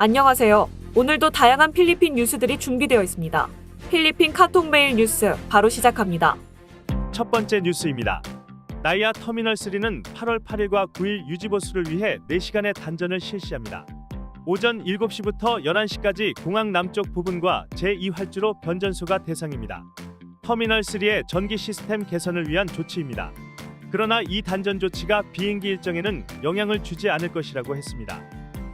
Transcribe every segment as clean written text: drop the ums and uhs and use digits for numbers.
안녕하세요. 오늘도 다양한 필리핀 뉴스들이 준비되어 있습니다. 필리핀 카톡메일 뉴스 바로 시작합니다. 첫 번째 뉴스입니다. 나이아 터미널 3는 8월 8일과 9일 유지보수를 위해 4시간의 단전을 실시합니다. 오전 7시부터 11시까지 공항 남쪽 부분과 제2활주로 변전소가 대상입니다. 터미널 3의 전기 시스템 개선을 위한 조치입니다. 그러나 이 단전 조치가 비행기 일정에는 영향을 주지 않을 것이라고 했습니다.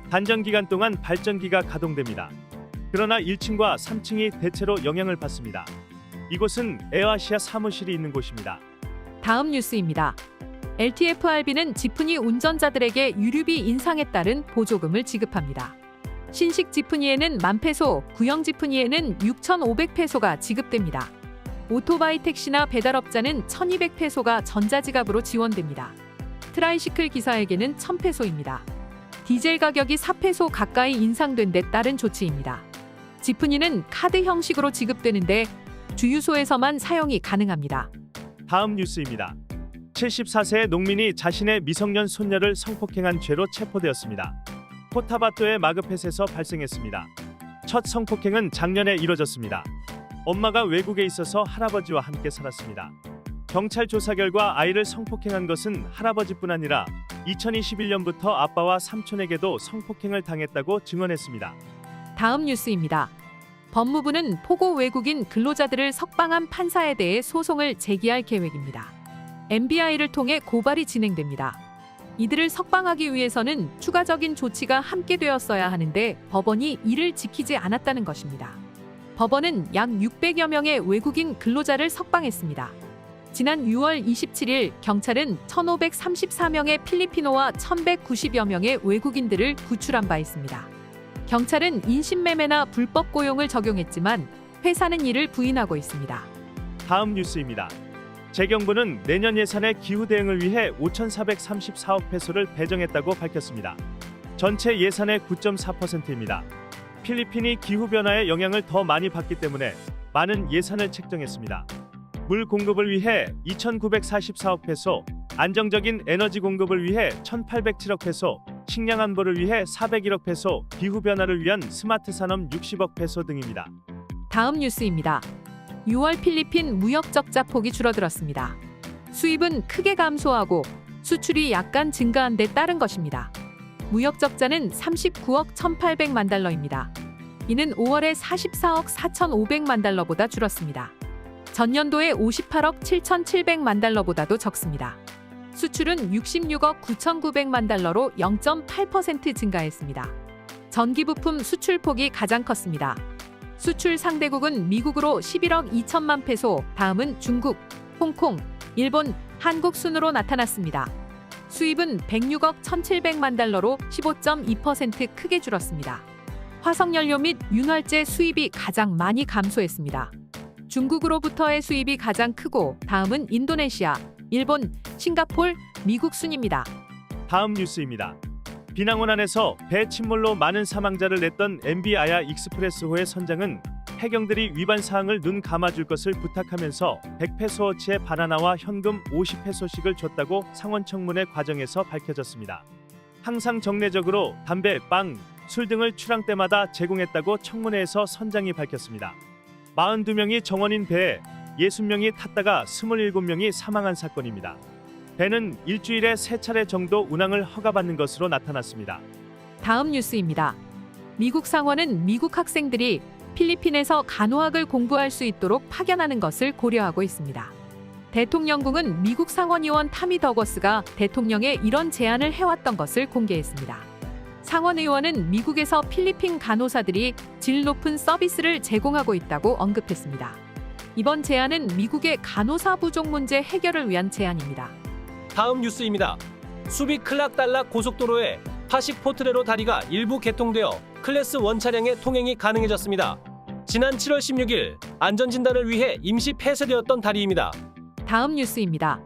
단전 기간 동안 발전기가 가동됩니다. 그러나 1층과 3층이 대체로 영향을 받습니다. 이곳은 에어아시아 사무실이 있는 곳입니다. 다음 뉴스입니다. LTFRB는 지프니 운전자들에게 유류비 인상에 따른 보조금을 지급합니다. 신식 지프니에는 10,000페소, 구형 지프니에는 6,500페소가 지급됩니다. 오토바이 택시나 배달업자는 1,200페소가 전자지갑으로 지원됩니다. 트라이시클 기사에게는 1,000페소입니다. 디젤 가격이 4페소 가까이 인상된 데 따른 조치입니다. 지프니는 카드 형식으로 지급되는데 주유소에서만 사용이 가능합니다. 다음 뉴스입니다. 74세의 농민이 자신의 미성년 손녀를 성폭행한 죄로 체포되었습니다. 코타바토의 마그펫에서 발생했습니다. 첫 성폭행은 작년에 이뤄졌습니다. 엄마가 외국에 있어서 할아버지와 함께 살았습니다. 경찰 조사 결과 아이를 성폭행한 것은 할아버지뿐 아니라 2021년부터 아빠와 삼촌에게도 성폭행을 당했다고 증언했습니다. 다음 뉴스입니다. 법무부는 포고 외국인 근로자들을 석방한 판사에 대해 소송을 제기할 계획입니다. MBI를 통해 고발이 진행됩니다. 이들을 석방하기 위해서는 추가적인 조치가 함께 되었어야 하는데 법원이 이를 지키지 않았다는 것입니다. 법원은 약 600여 명의 외국인 근로자를 석방했습니다. 지난 6월 27일 경찰은 1,534명의 필리피노와 1,190여 명의 외국인들을 구출한 바 있습니다. 경찰은 인신매매나 불법 고용을 적용했지만 회사는 이를 부인하고 있습니다. 다음 뉴스입니다. 재경부는 내년 예산의 기후 대응을 위해 5,434억 페소를 배정했다고 밝혔습니다. 전체 예산의 9.4%입니다. 필리핀이 기후변화의 영향을 더 많이 받기 때문에 많은 예산을 책정했습니다. 물 공급을 위해 2,944억 페소, 안정적인 에너지 공급을 위해 1,807억 페소, 식량 안보를 위해 401억 페소, 기후변화를 위한 스마트 산업 60억 페소 등입니다. 다음 뉴스입니다. 6월 필리핀 무역 적자 폭이 줄어들었습니다. 수입은 크게 감소하고 수출이 약간 증가한 데 따른 것입니다. 무역 적자는 39억 1,800만 달러입니다. 이는 5월에 44억 4,500만 달러보다 줄었습니다. 전년도에 58억 7,700만 달러보다도 적습니다. 수출은 66억 9,900만 달러로 0.8% 증가했습니다. 전기부품 수출폭이 가장 컸습니다. 수출 상대국은 미국으로 11억 2천만 페소, 다음은 중국, 홍콩, 일본, 한국 순으로 나타났습니다. 수입은 106억 1,700만 달러로 15.2% 크게 줄었습니다. 화석연료 및 윤활제 수입이 가장 많이 감소했습니다. 중국으로부터의 수입이 가장 크고 다음은 인도네시아, 일본, 싱가폴, 미국 순입니다. 다음 뉴스입니다. 비낭원 안에서 배 침몰로 많은 사망자를 냈던 MB 아야 익스프레스호의 선장은 해경들이 위반 사항을 눈 감아줄 것을 부탁하면서 100페소어치의 바나나와 현금 50페소씩을 줬다고 상원 청문회 과정에서 밝혀졌습니다. 항상 정례적으로 담배, 빵, 술 등을 출항 때마다 제공했다고 청문회에서 선장이 밝혔습니다. 42명이 정원인 배에 60명이 탔다가 27명이 사망한 사건입니다. 배는 일주일에 3차례 정도 운항을 허가받는 것으로 나타났습니다. 다음 뉴스입니다. 미국 상원은 미국 학생들이 필리핀에서 간호학을 공부할 수 있도록 파견하는 것을 고려하고 있습니다. 대통령궁은 미국 상원의원 타미 더거스가 대통령에 이런 제안을 해왔던 것을 공개했습니다. 상원 의원은 미국에서 필리핀 간호사들이 질 높은 서비스를 제공하고 있다고 언급했습니다. 이번 제안은 미국의 간호사 부족 문제 해결을 위한 제안입니다. 다음 뉴스입니다. 수비 클락달락 고속도로에 파식 포트레로 다리가 일부 개통되어 클래스 1 차량의 통행이 가능해졌습니다. 지난 7월 16일 안전진단을 위해 임시 폐쇄되었던 다리입니다. 다음 뉴스입니다.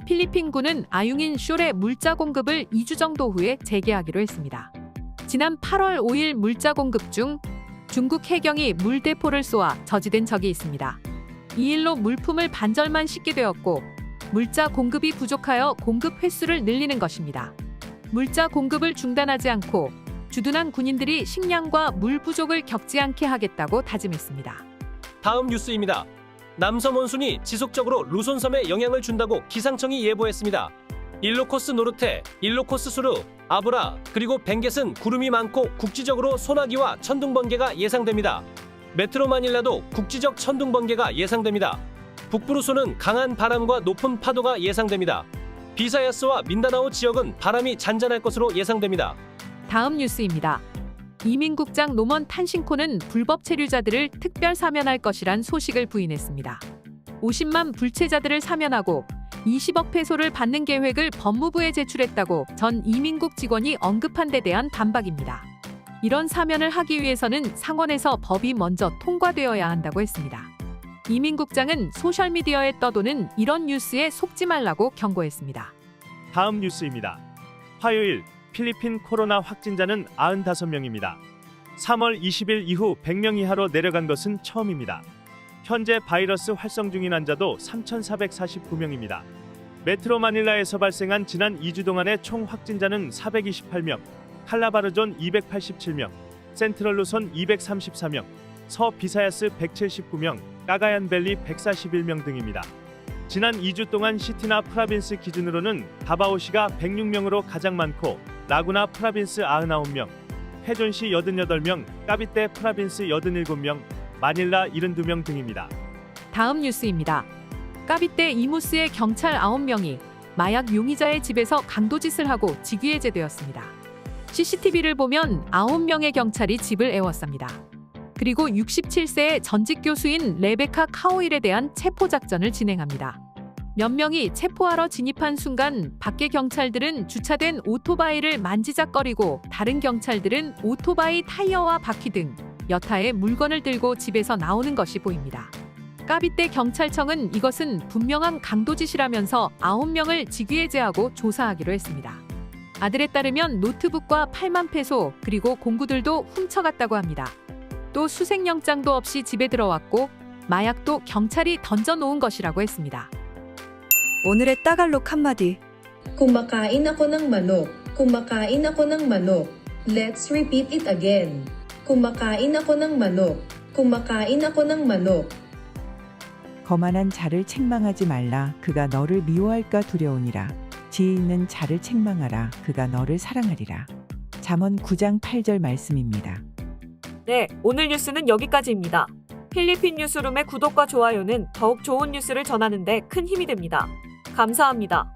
필리핀군은 아융인 숄의 물자 공급을 2주 정도 후에 재개하기로 했습니다. 지난 8월 5일 물자 공급 중 중국 해경이 물대포를 쏘아 저지된 적이 있습니다. 이 일로 물품을 반절만 싣게 되었고 물자 공급이 부족하여 공급 횟수를 늘리는 것입니다. 물자 공급을 중단하지 않고 주둔한 군인들이 식량과 물 부족을 겪지 않게 하겠다고 다짐했습니다. 다음 뉴스입니다. 남섬 몬순이 지속적으로 루손섬에 영향을 준다고 기상청이 예보했습니다. 일로코스 노르테, 일로코스 수르, 아브라, 그리고 벵겟은 구름이 많고 국지적으로 소나기와 천둥 번개가 예상됩니다. 메트로 마닐라도 국지적 천둥 번개가 예상됩니다. 북부루소는 강한 바람과 높은 파도가 예상됩니다. 비사야스와 민다나오 지역은 바람이 잔잔할 것으로 예상됩니다. 다음 뉴스입니다. 이민국장 노먼 탄신코는 불법 체류자들을 특별 사면할 것이란 소식을 부인했습니다. 50만 불체자들을 사면하고 20억 페소를 받는 계획을 법무부에 제출했다고 전 이민국 직원이 언급한 데 대한 반박입니다. 이런 사면을 하기 위해서는 상원에서 법이 먼저 통과되어야 한다고 했습니다. 이민국장은 소셜미디어에 떠도는 이런 뉴스에 속지 말라고 경고했습니다. 다음 뉴스입니다. 화요일 필리핀 코로나 확진자는 95명입니다. 3월 20일 이후 100명 이하로 내려간 것은 처음입니다. 현재 바이러스 활성 중인 환자도 3,449명입니다. 메트로 마닐라에서 발생한 지난 2주 동안의 총 확진자는 428명, 칼라바르존 287명, 센트럴 루손 234명, 서 비사야스 179명, 까가얀밸리 141명 등입니다. 지난 2주 동안 시티나 프라빈스 기준으로는 다바오시가 106명으로 가장 많고 라구나 프라빈스 99명, 해존시 88명, 까비떼 프라빈스 87명, 마닐라 72명 등입니다. 다음 뉴스입니다. 까비떼 이무스의 경찰 9명이 마약 용의자의 집에서 강도짓을 하고 직위해제되었습니다. CCTV를 보면 9명의 경찰이 집을 에웠습니다. 그리고 67세의 전직 교수인 레베카 카오일에 대한 체포 작전을 진행합니다. 몇 명이 체포하러 진입한 순간 밖의 경찰들은 주차된 오토바이를 만지작거리고 다른 경찰들은 오토바이 타이어와 바퀴 등 여타의 물건을 들고 집에서 나오는 것이 보입니다. 까비떼 경찰청은 이것은 분명한 강도짓이라면서 9명을 직위해제하고 조사하기로 했습니다. 아들에 따르면 노트북과 8만 페소 그리고 공구들도 훔쳐갔다고 합니다. 또 수색영장도 없이 집에 들어왔고 마약도 경찰이 던져놓은 것이라고 했습니다. 오늘의 따갈록 한마디. Kumakain ako ng manok. Kumakain ako ng manok. Let's repeat it again. Kumakain ako ng manok. Kumakain ako ng manok. 거만한 자를 책망하지 말라. 그가 너를 미워할까 두려우니라. 지혜 있는 자를 책망하라. 그가 너를 사랑하리라. 잠언 9장 8절 말씀입니다. 네, 오늘 뉴스는 여기까지입니다. 필리핀 뉴스룸의 구독과 좋아요는 더욱 좋은 뉴스를 전하는 데 큰 힘이 됩니다. 감사합니다.